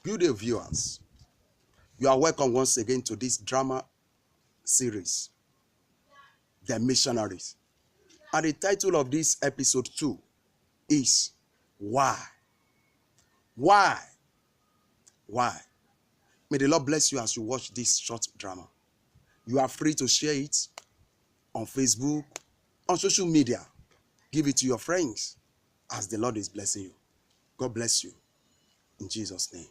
Good day, viewers. You are welcome once again to this drama series, The Missionaries. And the title of this episode 2 is Why? Why? Why? May the Lord bless you as you watch this short drama. You are free to share it on Facebook, on social media. Give it to your friends as the Lord is blessing you. God bless you. In Jesus' name.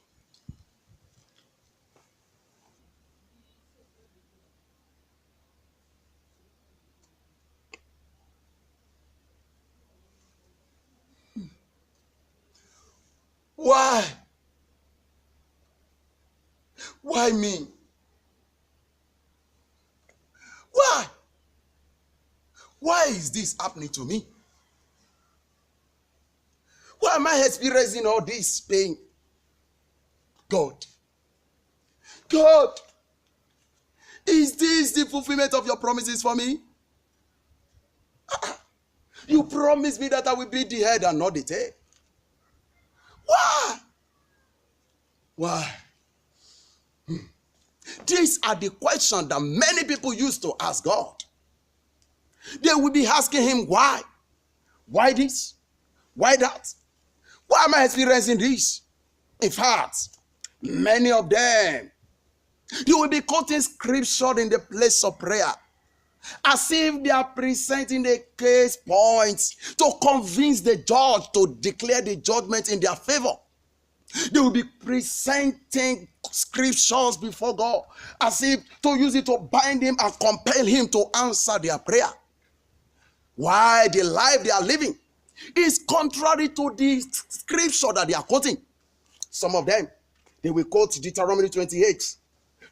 Why? Why me? Why? Why is this happening to me? Why am I experiencing all this pain? God, is this the fulfillment of your promises for me? You promised me that I will be the head and not the tail. Why? Why? These are the questions that many people used to ask God. They will be asking him why? Why this? Why that? Why am I experiencing this? In fact, many of them, you will be quoting scripture in the place of prayer as if they are presenting a case point to convince the judge to declare the judgment in their favor. They will be presenting scriptures before God as if to use it to bind him and compel him to answer their prayer. Why the life they are living is contrary to the scripture that they are quoting. Some of them, they will quote Deuteronomy 28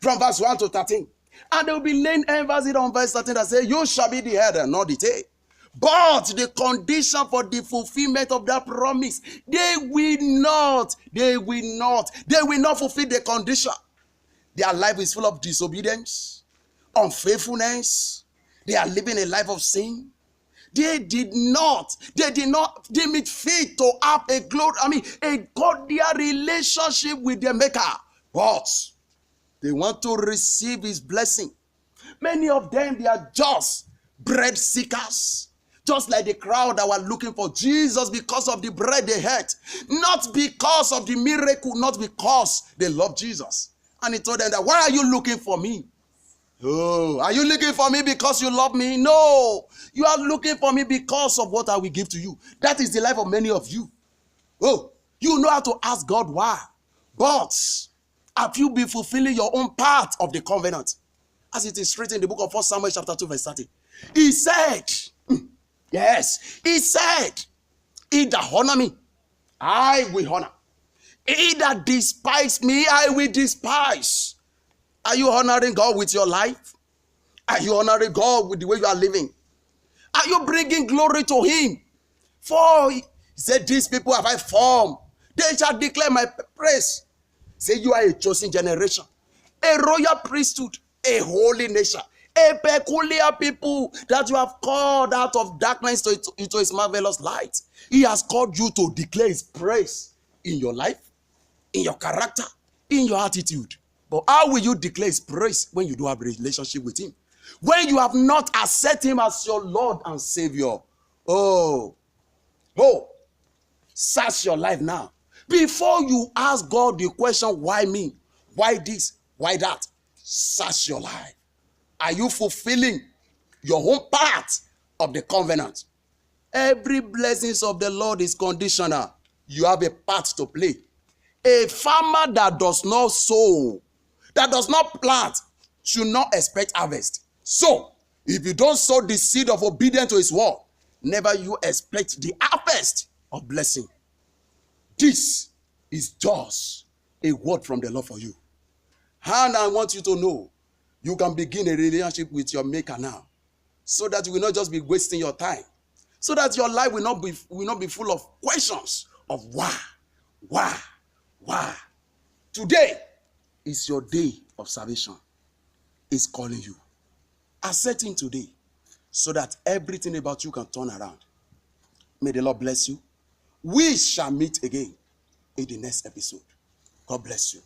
from verse 1 to 13. And they will be laying emphasis on verse 13 that says, you shall be the head and not the tail. But the condition for the fulfillment of that promise, they will not fulfill the condition. Their life is full of disobedience, unfaithfulness. They are living a life of sin. They did not deem it fit to have a cordial relationship with their maker. But they want to receive his blessing. Many of them, they are just bread seekers. Just like the crowd that were looking for Jesus because of the bread they had. Not because of the miracle, not because they love Jesus. And he told them that, why are you looking for me? Oh, are you looking for me because you love me? No, you are looking for me because of what I will give to you. That is the life of many of you. Oh, you know how to ask God why. But have you been fulfilling your own part of the covenant? As it is written in the book of 1 Samuel chapter 2 verse 30. He said, yes, he said, he that honor me, I will honor. He that despise me, I will despise. Are you honoring God with your life? Are you honoring God with the way you are living? Are you bringing glory to him? For he said, these people have I formed. They shall declare my praise. Say you are a chosen generation, a royal priesthood, a holy nation, a peculiar people that you have called out of darkness into his marvelous light. He has called you to declare his praise in your life, in your character, in your attitude. But how will you declare his praise when you don't have a relationship with him? When you have not accepted him as your Lord and Savior? Oh, search your life now. Before you ask God the question, why me? Why this? Why that? Search your life. Are you fulfilling your own part of the covenant? Every blessings of the Lord is conditional. You have a part to play. A farmer that does not sow, that does not plant, should not expect harvest. So, if you don't sow the seed of obedience to his word, never you expect the harvest of blessing. This is just a word from the Lord for you. And I want you to know, you can begin a relationship with your maker now, so that you will not just be wasting your time, so that your life will not be full of questions of why. Today is your day of salvation. He's calling you. Accept him today, so that everything about you can turn around. May the Lord bless you. We shall meet again in the next episode. God bless you.